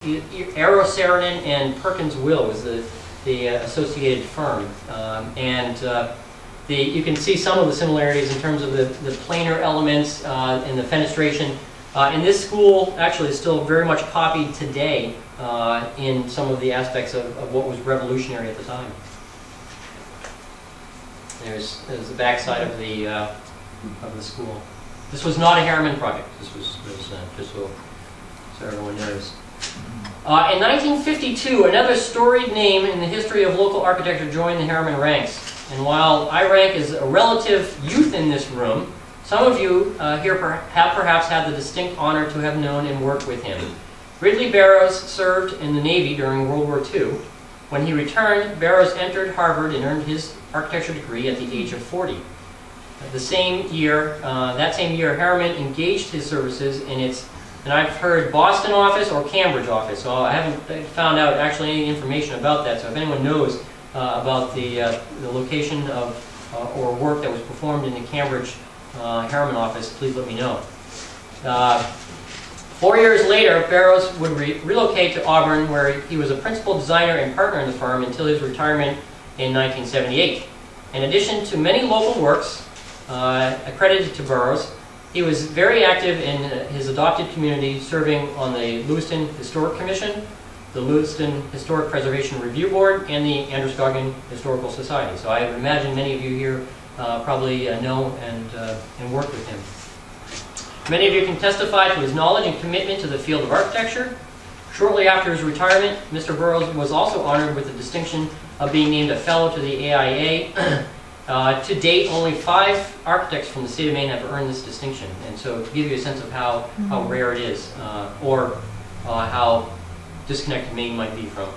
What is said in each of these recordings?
Saarinen and Perkins Will was the associated firm, you can see some of the similarities in terms of the planar elements and the fenestration. And this school actually is still very much copied today in some of the aspects of what was revolutionary at the time. There's the backside of the school. This was not a Harriman project. This was just so everyone knows. In 1952, another storied name in the history of local architecture joined the Harriman ranks. And while I rank as a relative youth in this room, some of you here have perhaps had the distinct honor to have known and worked with him. Ridley Barrows served in the Navy during World War II. When he returned, Barrows entered Harvard and earned his architecture degree at the age of 40. That same year, Harriman engaged his services in its, and I've heard Boston office or Cambridge office, so I haven't found out actually any information about that. So if anyone knows about the location of or work that was performed in the Cambridge Harriman office, please let me know. 4 years later, Barrows would relocate to Auburn, where he was a principal designer and partner in the firm until his retirement in 1978. In addition to many local works accredited to Barrows, he was very active in his adopted community, serving on the Lewiston Historic Commission, the Lewiston Historic Preservation Review Board, and the Androscoggin Historical Society. So I would imagine many of you here probably know and work with him. Many of you can testify to his knowledge and commitment to the field of architecture. Shortly after his retirement, Mr. Barrows was also honored with the distinction of being named a fellow to the AIA. To date, only 5 architects from the state of Maine have earned this distinction. And so to give you a sense of how rare it is, or how disconnected Maine might be from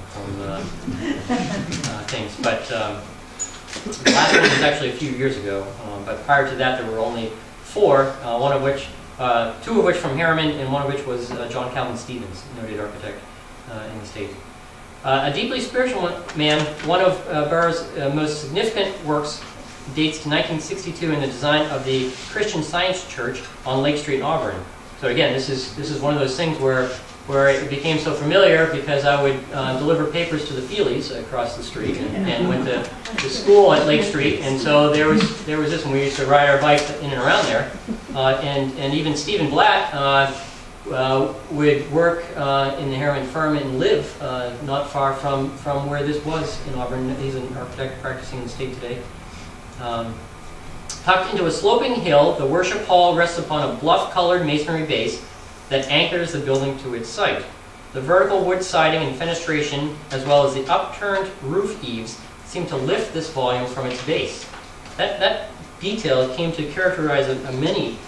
things. But the last one was actually a few years ago. But prior to that, there were only 4, two of which from Harriman, and one of which was John Calvin Stevens, noted architect in the state. A deeply spiritual man, one of Barrows' most significant works dates to 1962 in the design of the Christian Science Church on Lake Street in Auburn. So again, this is one of those things where it became so familiar because I would deliver papers to the Feelys across the street and went to school at Lake Street, and so there was this, and we used to ride our bikes in and around there, and even Stephen Blatt would work in the Harriman firm and live not far from where this was in Auburn. He's an architect practicing in the state today. Tucked into a sloping hill, the worship hall rests upon a bluff-colored masonry base that anchors the building to its site. The vertical wood siding and fenestration, as well as the upturned roof eaves, seem to lift this volume from its base. That detail came to characterize many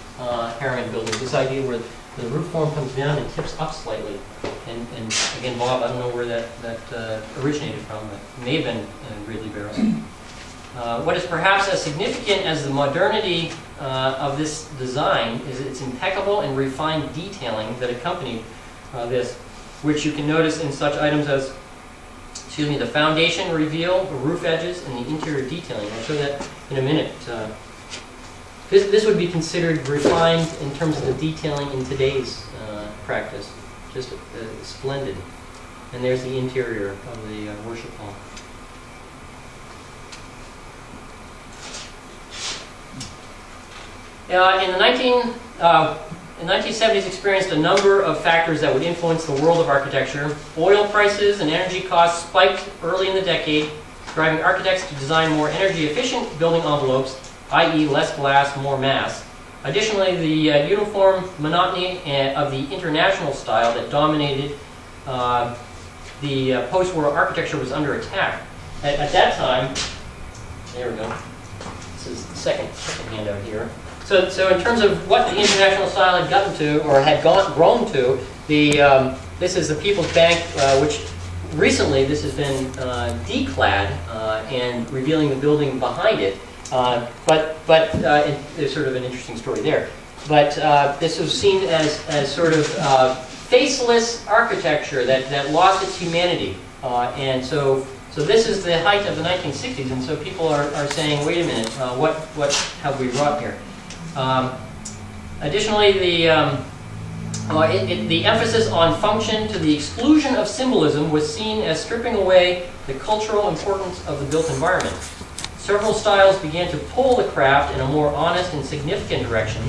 Harriman buildings, this idea where the roof form comes down and tips up slightly. And again, Bob, I don't know where that originated from, but it may have been Ridley Barrows. What is perhaps as significant as the modernity of this design is its impeccable and refined detailing that accompanied this, which you can notice in such items as, the foundation reveal, the roof edges, and the interior detailing. I'll show that in a minute. This would be considered refined in terms of the detailing in today's practice. Just splendid. And there's the interior of the worship hall. In the 1970s, experienced a number of factors that would influence the world of architecture. Oil prices and energy costs spiked early in the decade, driving architects to design more energy-efficient building envelopes, i.e. less glass, more mass. Additionally, the uniform monotony of the international style that dominated the post-war architecture was under attack. At that time, there we go. This is the second handout here. So in terms of what the international style had gotten to, or had grown to, this is the People's Bank, which recently this has been declad and revealing the building behind it. But there's sort of an interesting story there. But this was seen as sort of faceless architecture that lost its humanity. And so this is the height of the 1960s, and so people are saying, wait a minute, what have we wrought here? Additionally, The emphasis on function to the exclusion of symbolism was seen as stripping away the cultural importance of the built environment. Several styles began to pull the craft in a more honest and significant direction,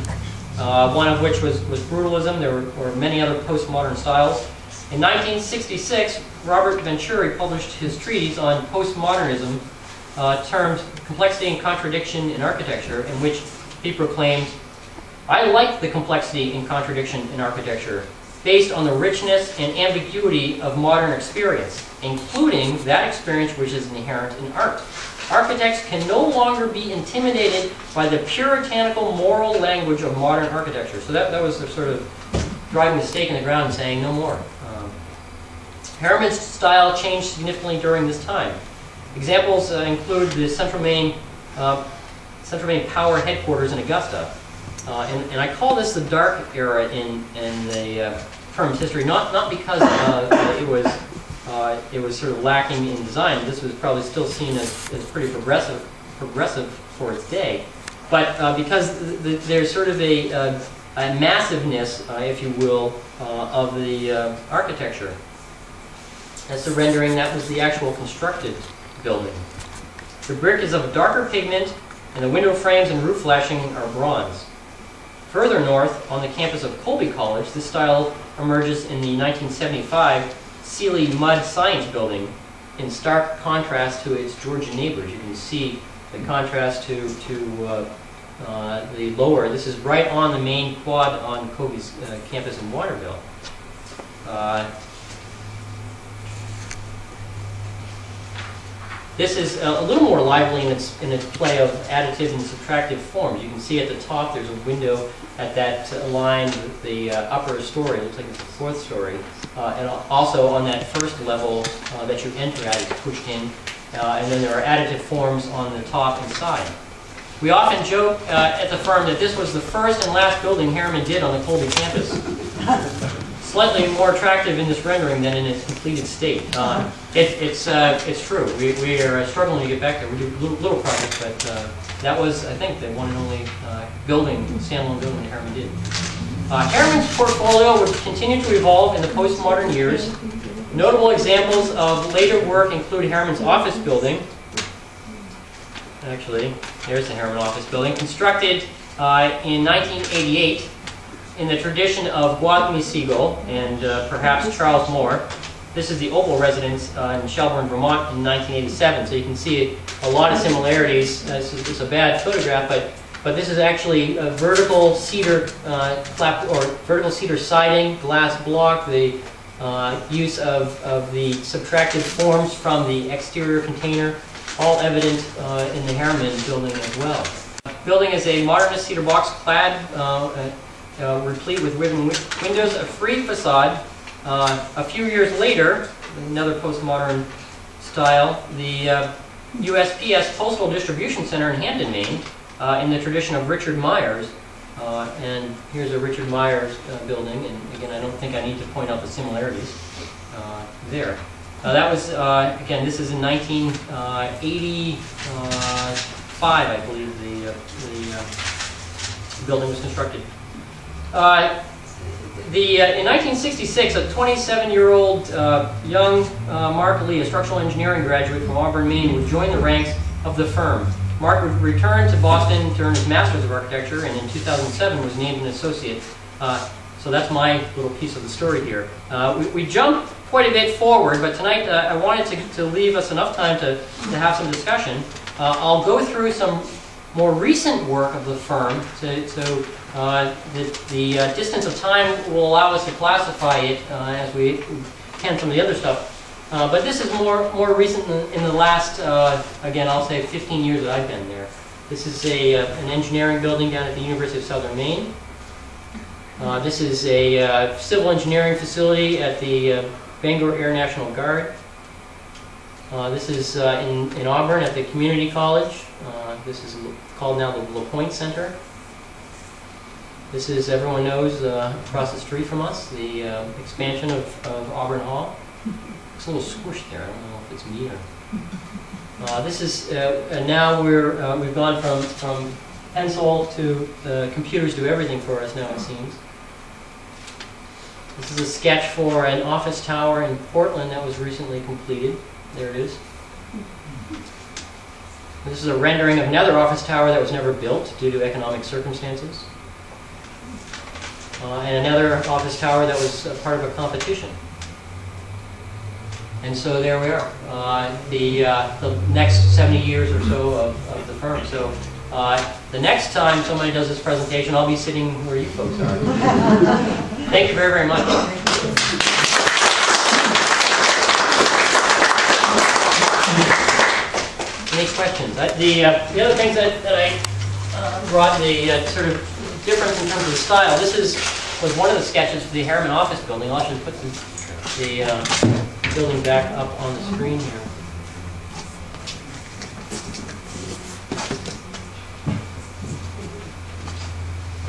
one of which was brutalism. There were many other postmodern styles. In 1966, Robert Venturi published his treatise on postmodernism, termed Complexity and Contradiction in Architecture, in which he proclaimed, "I like the complexity and contradiction in architecture, based on the richness and ambiguity of modern experience, including that experience which is inherent in art. Architects can no longer be intimidated by the puritanical moral language of modern architecture." So that was the sort of driving the stake in the ground and saying no more. Harriman's style changed significantly during this time. Examples include the Central Maine Power Headquarters in Augusta. And I call this the dark era in the firm's history, not because it was sort of lacking in design. This was probably still seen as pretty progressive for its day, but because there's sort of a massiveness, if you will, of the architecture. That's the rendering. That was the actual constructed building. The brick is of darker pigment, and the window frames and roof flashing are bronze. Further north, on the campus of Colby College, this style emerges in the 1975 Sealy Mud Science Building, in stark contrast to its Georgian neighbors. You can see the contrast to the lower. This is right on the main quad on Colby's campus in Waterville. This is a little more lively in its play of additive and subtractive forms. You can see at the top there's a window at that line, the upper story. It looks like it's the fourth story. And also on that first level that you enter at is pushed in. And then there are additive forms on the top and side. We often joke at the firm that this was the first and last building Harriman did on the Colby campus. Slightly more attractive in this rendering than in its completed state. It's true. We are struggling to get back there. We do little projects, but that was, I think, the one and only standalone building that Harriman did. Harriman's portfolio would continue to evolve in the postmodern years. Notable examples of later work include Harriman's office building. Actually, there's the Harriman office building, constructed in 1988. In the tradition of Guadagni Siegel and perhaps Charles Moore. This is the Opal residence in Shelburne, Vermont in 1987. So you can see a lot of similarities. It's a bad photograph, but this is actually a vertical cedar vertical cedar siding, glass block, the use of the subtracted forms from the exterior container, all evident in the Harriman building as well. The building is a modernist cedar box clad replete with windows, a free facade. A few years later, another postmodern style, the USPS Postal Distribution Center in Hamden, Maine, in the tradition of Richard Myers. And here's a Richard Myers building, and again, I don't think I need to point out the similarities there. That was, again, this is in 1985, I believe, the building was constructed. In 1966, a 27-year-old young Mark Lee, a structural engineering graduate from Auburn, Maine, would join the ranks of the firm. Mark would return to Boston to earn his Master's of Architecture, and in 2007 was named an associate. So that's my little piece of the story here. We jumped quite a bit forward, but tonight I wanted to leave us enough time to have some discussion. I'll go through some more recent work of the firm, so the distance of time will allow us to classify it as we can some of the other stuff. But this is more recent in the last, again, I'll say 15 years that I've been there. This is an engineering building down at the University of Southern Maine. This is a civil engineering facility at the Bangor Air National Guard. This is in Auburn at the Community College. This is called now the LaPointe Center. This is, everyone knows, across the street from us, the expansion of Auburn Hall. It's a little squished there. I don't know if it's me or... this is, now we've gone from pencil to computers do everything for us now, it seems. This is a sketch for an office tower in Portland that was recently completed. There it is. This is a rendering of another office tower that was never built due to economic circumstances. And another office tower that was part of a competition. And so there we are, the next 70 years or so of the firm. So the next time somebody does this presentation, I'll be sitting where you folks are. Thank you very, very much. Any questions? The other things that I brought, the sort of difference in terms of the style, was one of the sketches for the Harriman office building. I'll actually put the building back up on the screen here.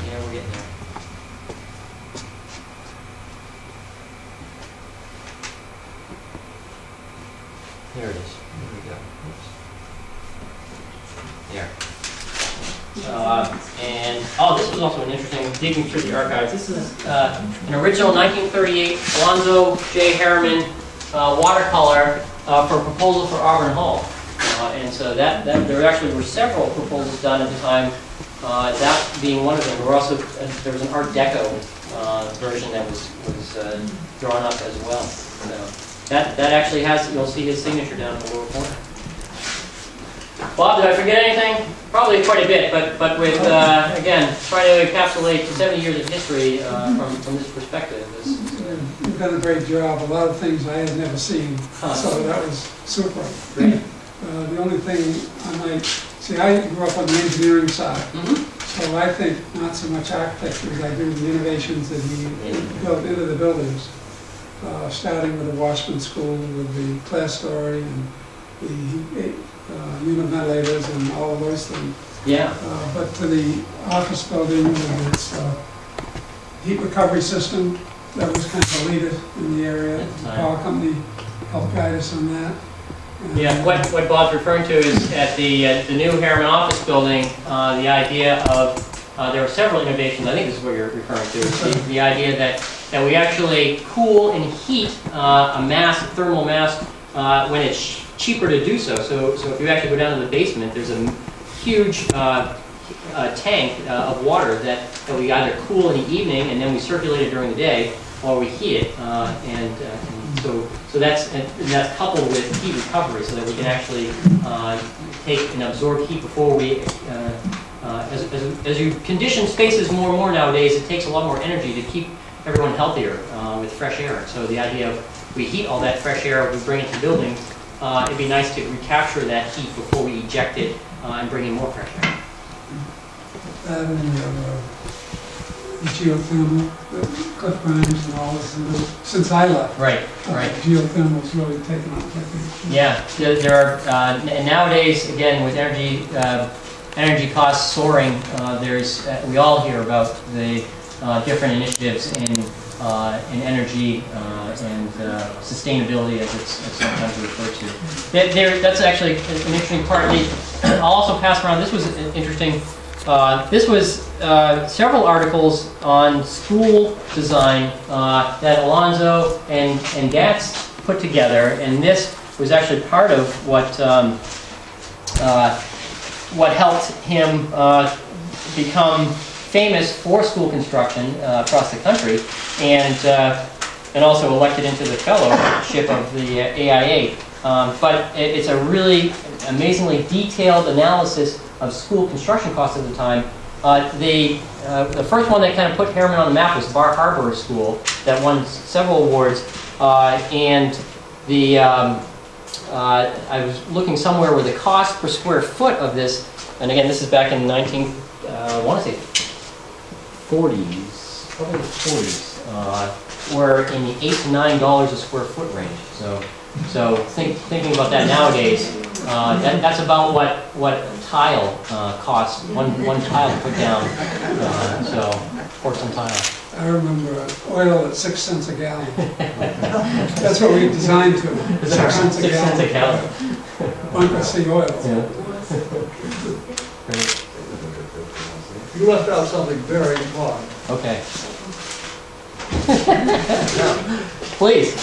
Yeah, we're getting there. There it is. There we go. Oops. There. This was also an interesting, digging through the archives. This is an original 1938 Alonzo J. Harriman watercolor for a proposal for Auburn Hall. And so there actually were several proposals done at the time, that being one of them. There was an Art Deco version that was drawn up as well. So that actually has, you'll see his signature down in the lower corner. Bob, did I forget anything? Probably quite a bit, but with, again, trying to encapsulate 70 years of history from this perspective. You've done a great job. A lot of things I had never seen, so that was super. Great. The only thing I might see, I grew up on the engineering side, so I think not so much architecture as I do the innovations that he built into the buildings, starting with the Washburn School, with the class story, and the unit ventilators and all of those things. Yeah. But to the office building with its heat recovery system, that was kind of a leader in the area. The power company helped guide us on that. And yeah, what Bob's referring to is at the new Harriman office building, the idea of, there were several innovations, I think this is what you're referring to, the idea that we actually cool and heat a thermal mass, when it's cheaper to do so. So if you actually go down to the basement, there's a huge tank of water that we either cool in the evening and then we circulate it during the day, or we heat it. So that's coupled with heat recovery, so that we can actually take and absorb heat before we. As you condition spaces more and more nowadays, it takes a lot more energy to keep everyone healthier with fresh air. So the idea of we heat all that fresh air, we bring it to buildings. It'd be nice to recapture that heat before we eject it and bring in more fresh air. That and the geothermal, the Cliff Grimes and all this, since I left. Right. Geothermal's really taken off, I think. Yeah, there are, and nowadays, again, with energy costs soaring, we all hear about the different initiatives in energy and sustainability, as it's sometimes referred to. That's actually an interesting part. I'll also pass around, this was interesting, this was several articles on school design that Alonzo and Gatz put together, and this was actually part of what helped him become famous for school construction across the country, and also elected into the fellowship of the AIA. But it's a really amazingly detailed analysis of school construction costs at the time. The first one that kind of put Harriman on the map was Bar Harbor School, that won several awards. And I was looking somewhere where the cost per square foot of this, and again, this is back in I want to say 40s, probably the 40s, were in the $8 to $9 a square foot range. So thinking about that nowadays, that's about what tile costs, one tile to put down. So porcelain tile. I remember oil at 6 cents a gallon. That's what we designed to. 6 cents a gallon. Bunker C oil. You left out something very important. Okay. Please.